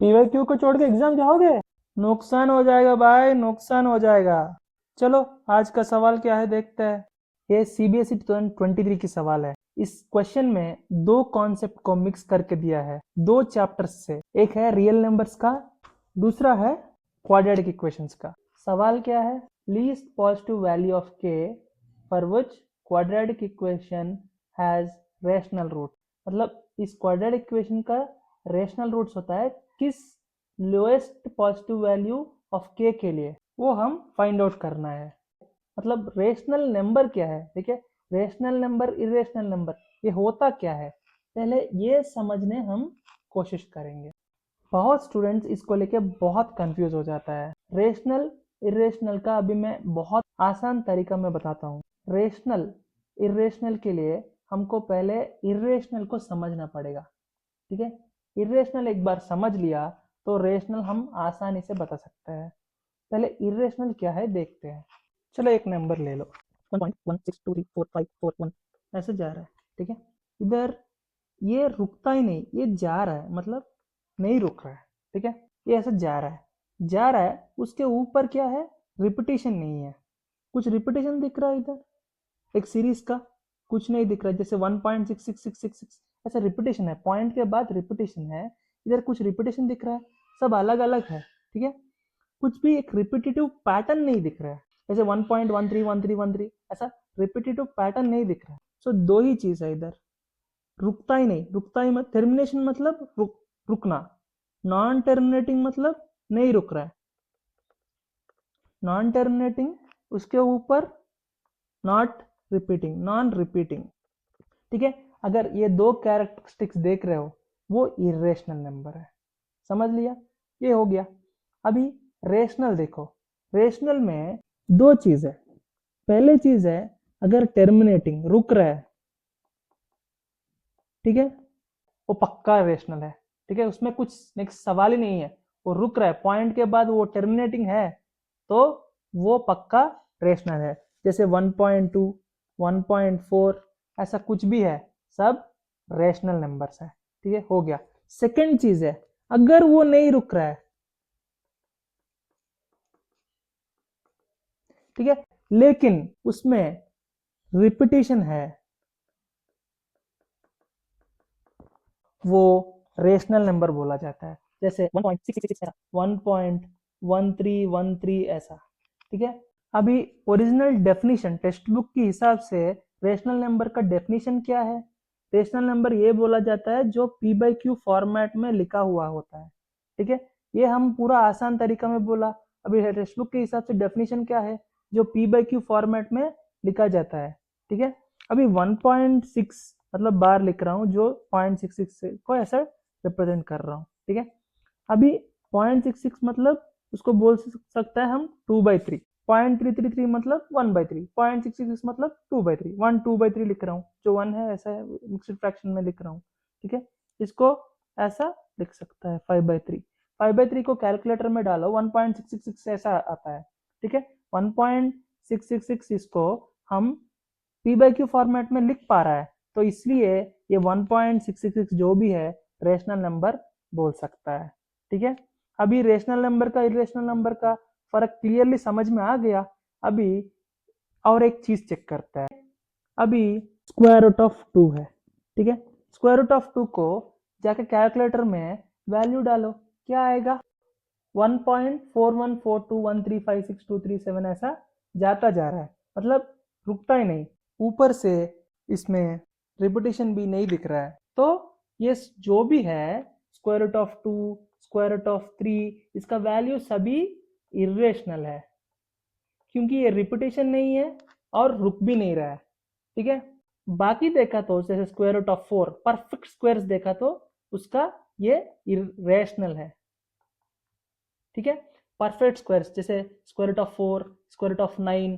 PYQ को छोड़ के एग्जाम जाओगे? नुकसान हो जाएगा भाई, नुकसान हो जाएगा। चलो, आज का सवाल क्या है देखते हैं। ये सीबीएसई 2023 की सवाल है। इस क्वेश्चन में दो कॉन्सेप्ट को मिक्स करके दिया है, दो चैप्टर्स से। एक है रियल नंबर्स का, दूसरा है क्वाड्रेटिक इक्वेशंस का। सवाल क्या है? Least positive value of k for which quadratic equation has rational root. मतलब इस क्वाड्रेटिक इक्वेशन का रैशनल रूट्स होता है किस लोएस्ट पॉजिटिव वैल्यू ऑफ के लिए, वो हम फाइंड आउट करना है। मतलब रेशनल नंबर क्या है, ठीक है, रेशनल नंबर, इरेशनल नंबर, ये होता क्या है, पहले ये समझने हम कोशिश करेंगे। बहुत स्टूडेंट्स इसको लेके बहुत कंफ्यूज हो जाता है। रेशनल इरेशनल का अभी मैं बहुत आसान तरीका में बताता हूँ। रेशनल इरेशनल के लिए हमको पहले इरेशनल को समझना पड़ेगा, ठीक है। इरेशनल एक बार समझ लिया तो रेशनल हम आसानी से बता सकते हैं। पहले इरेशनल क्या है देखते हैं। चलो एक नंबर ले लो, 1.16234541 ऐसे जा रहा है, ठीक है। इधर ये रुकता ही नहीं, ये जा रहा है, मतलब नहीं रुक रहा है, ठीक है। ये ऐसे जा रहा है, उसके ऊपर क्या है, रिपीटेशन नहीं है। कुछ रिपीटेशन दिख रहा है इधर एक सीरीज का, कुछ नहीं दिख रहा है। जैसे 1.6666 ऐसा रिपीटेशन है, पॉइंट के बाद रिपीटेशन है, इधर कुछ रिपीटेशन दिख रहा है, सब अलग अलग है, ठीक है। कुछ भी एक रिपीटेटिव पैटर्न नहीं दिख रहा है, जैसे 1.131313 ऐसा रिपीटेटिव पैटर्न नहीं दिख रहा है। सो दो ही चीज है इधर, रुकता ही नहीं, रुकता ही मत, टर्मिनेशन मतलब रुकना, नॉन टर्मिनेटिंग मतलब नहीं रुक रहा है, नॉन टर्मिनेटिंग, उसके ऊपर नॉट रिपीटिंग, नॉन रिपीटिंग, ठीक है। अगर ये दो कैरेक्टरिस्टिक्स देख रहे हो, वो इरेशनल नंबर है। समझ लिया, ये हो गया। अभी रेशनल देखो, रेशनल में दो चीज है। पहले चीज है, अगर टर्मिनेटिंग रुक रहा है, ठीक है, वो पक्का रेशनल है, ठीक है, उसमें कुछ नेक्स्ट सवाल ही नहीं है। वो रुक रहा है, पॉइंट के बाद वो टर्मिनेटिंग है, तो वो पक्का रेशनल है। जैसे 1.2 1.4 ऐसा कुछ भी है, सब रेशनल नंबर्स है, ठीक है, हो गया। सेकंड चीज है, अगर वो नहीं रुक रहा है, ठीक है, लेकिन उसमें रिपीटेशन है, वो रेशनल नंबर बोला जाता है। जैसे 1.666 ऐसा, 1.1313 ऐसा, ठीक है। अभी ओरिजिनल डेफिनेशन टेक्स्ट बुक के हिसाब से रेशनल नंबर का डेफिनेशन क्या है? रेशनल नंबर ये बोला जाता है जो पी बाई क्यू फॉर्मेट में लिखा हुआ होता है, ठीक है। ये हम पूरा आसान तरीका में बोला। अभी टेक्स्ट बुक के हिसाब से डेफिनेशन क्या है? जो पी बाई क्यू फॉर्मेट में लिखा जाता है, ठीक है। अभी 1.6 मतलब बार लिख रहा हूँ, जो 0.66 को ऐसा रिप्रेजेंट कर रहा हूँ, ठीक है। अभी 0.66 मतलब उसको बोल सकता है हम 2/3, 0.333 मतलब 1/3, 0.666 मतलब 2/3, 1 2/3 लिख रहा हूँ, जो 1 है ऐसा है, मिक्सड फ्रैक्शन में लिख रहा हूँ, ठीक है। इसको ऐसा लिख सकता है 5/3, 5/3 को कैलकुलेटर में डालो 1.666 ऐसा आता है, ठीक है। 1.666 इसको हम पी बाई क्यू फॉर्मेट में लिख पा रहा है, तो इसलिए ये 1.666 जो भी है रेशनल नंबर बोल सकता है, ठीक है। अभी रेशनल नंबर का इरेशनल नंबर का फर्क क्लियरली समझ में आ गया। अभी और एक चीज चेक करता है। अभी स्क्वायर रूट ऑफ 2 है, ठीक है। स्क्वायर रूट ऑफ 2 को जाके कैलकुलेटर में वैल्यू डालो, क्या आएगा? 1.4142135623 ऐसा जाता जा रहा है, मतलब रुकता ही नहीं। ऊपर से इसमें रिपीटेशन भी नहीं दिख रहा है, तो ये जो भी है square root of 2, square root of 3, इसका वैल्यू सभी इरेशनल है, क्योंकि ये रिपीटेशन नहीं है और रुक भी नहीं रहा है, ठीक है। बाकी देखा तो जैसे square root of 4 perfect squares देखा तो उसका ये इरेशनल है, ठीक है। परफेक्ट स्क्वायर्स जैसे square root of 4, square root of 9,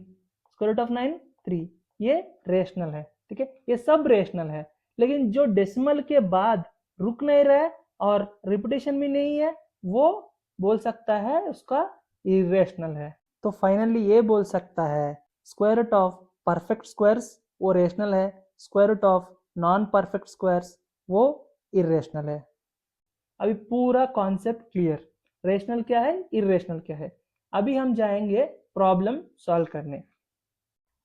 square root of 9 3, ये रेशनल है, ठीक है, ये सब रेशनल है। लेकिन जो डेसिमल के बाद रुक नहीं रहा है और रिपीटेशन भी नहीं है, वो बोल सकता है उसका इरेशनल है। तो फाइनली ये बोल सकता है square root of perfect squares वो रेशनल है, square root of non perfect squares वो इरेशनल है। अभी पूरा कॉन्सेप्ट क्लियर, रेशनल क्या है, इरेशनल क्या है। अभी हम जाएंगे प्रॉब्लम सॉल्व करने।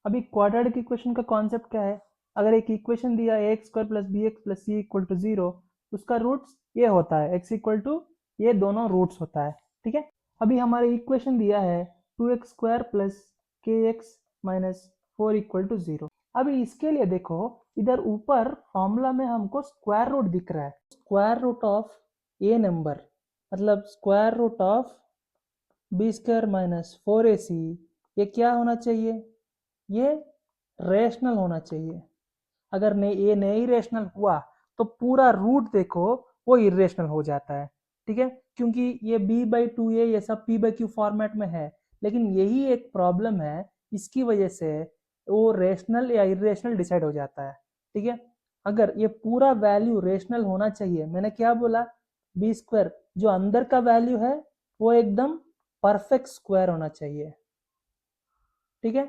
अभी क्वाड्रेटिक इक्वेशन का कॉन्सेप्ट क्या है, अगर एक इक्वेशन दिया है x square plus b x plus c equal to zero, उसका रूट्स ये होता है एक्स इक्वल टू ये दोनों रूट्स होता है, ठीक है। अभी हमारे इक्वेशन दिया है two x square plus k x minus four equal to zero. अभी इसके लिए देखो, इधर ऊपर फॉर्मूला में हमको स्क्वायर रूट दिख रहा है, square root of a number मतलब square root of B square minus four A C, ये क्या होना चाहिए, ये रेशनल होना चाहिए। अगर नहीं ये नहीं रेशनल हुआ तो पूरा रूट देखो वो इरेशनल हो जाता है, ठीक है, क्योंकि ये b बाई टू ये सब p बाई क्यू फॉर्मेट में है। लेकिन यही एक प्रॉब्लम है, इसकी वजह से वो रेशनल या इरेशनल डिसाइड हो जाता है, ठीक है। अगर ये पूरा वैल्यू रेशनल होना चाहिए, मैंने क्या बोला, बी स्क्वायर जो अंदर का वैल्यू है वो एकदम परफेक्ट स्क्वायर होना चाहिए, ठीक है।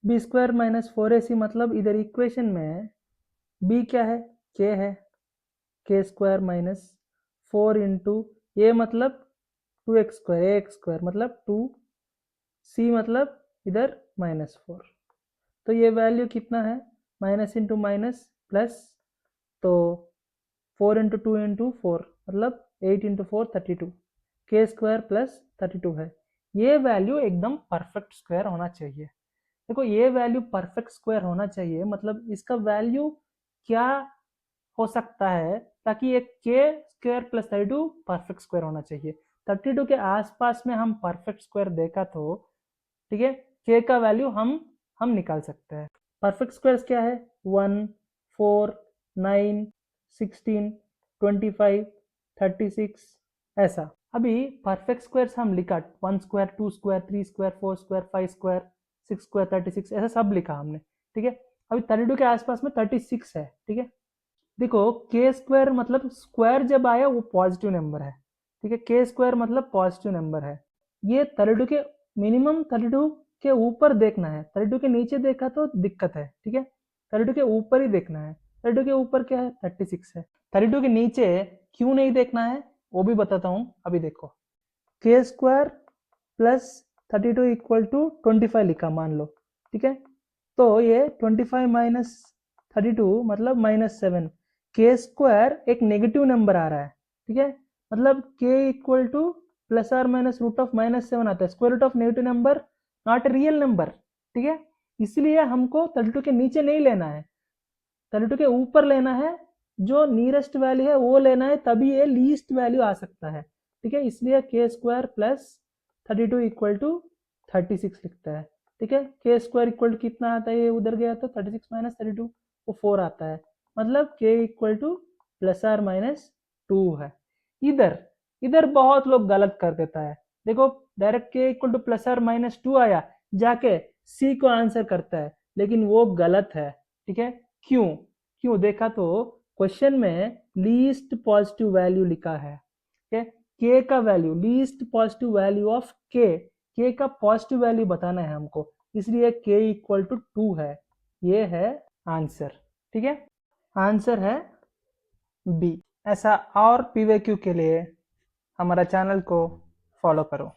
B square minus four A सी मतलब इधर इक्वेशन में b क्या है, k है, k square minus four into a मतलब two x square, a x square मतलब टू, सी मतलब इधर माइनस फोर। तो ये वैल्यू कितना है, माइनस इंटू माइनस प्लस, तो four into two into four मतलब eight into four 32, k square plus 32 है। ये वैल्यू एकदम परफेक्ट स्क्वायर होना चाहिए। देखो ये वैल्यू परफेक्ट स्क्वायर होना चाहिए मतलब इसका वैल्यू क्या हो सकता है, ताकि ये के स्क्वायर प्लस 32 परफेक्ट स्क्वायर होना चाहिए। 32 के आसपास में हम परफेक्ट स्क्वायर देखा तो ठीक है, के का वैल्यू हम निकाल सकते हैं। परफेक्ट स्क्वायर्स क्या है, 1 4 9 16 25 36 ऐसा। अभी परफेक्ट स्क्वायर्स हम लिखा 1 square 2 square 3 square 4 square 5 square 6 square 36 ऐसा सब लिखा हमने, ठीक है। अभी 32 के आसपास में 36 है, ठीक है। देखो के स्क्वायर मतलब स्क्वायर जब आया वो पॉजिटिव नंबर है, ठीक है, के स्क्वायर मतलब पॉजिटिव नंबर है। ये 32 के मिनिमम 32 के ऊपर देखना है, 32 के नीचे देखा तो दिक्कत है, ठीक है। 32 के ऊपर ही देखना है, 32 के ऊपर क्या है 36 है। 32 के नीचे क्यों नहीं देखना है वो भी बताता हूँ, अभी देखो। के स्क्वायर प्लस 32 इक्वल टू 25 लिखा मान लो, ठीक है। तो ये 25 माइनस 32 मतलब माइनस 7, के स्क्वायर एक नेगेटिव नंबर आ रहा है, ठीक है, मतलब k equal to plus or minus root of minus 7 आता है। Square root of negative number not a real number, ठीक है। इसलिए हमको 32 के नीचे नहीं लेना है, 32 के ऊपर लेना है, जो नियरेस्ट वैल्यू है वो लेना है, तभी ये लीस्ट वैल्यू आ सकता है, ठीक है। इसलिए के स्क्वायर प्लस 32 इक्वल टू 36 लिखता है, ठीक है। के स्क्वायर इक्वल टू कितना आता है, ये उधर गया तो 36 माइनस 32 वो 4 आता है, मतलब k equal to plus or minus 2 है। इधर इधर बहुत लोग गलत कर देता है, देखो direct k equal to plus or minus 2 आया, जाके सी को आंसर करता है, लेकिन वो गलत है, ठीक है। क्यों क्यों देखा तो क्वेश्चन में लीस्ट पॉजिटिव वैल्यू लिखा है, के का value least positive value of के का पॉजिटिव वैल्यू बताना है हमको, इसलिए के इक्वल टू 2 है, ये है आंसर, ठीक है। आंसर है बी। ऐसा और पीवीक्यू के लिए हमारा चैनल को फॉलो करो।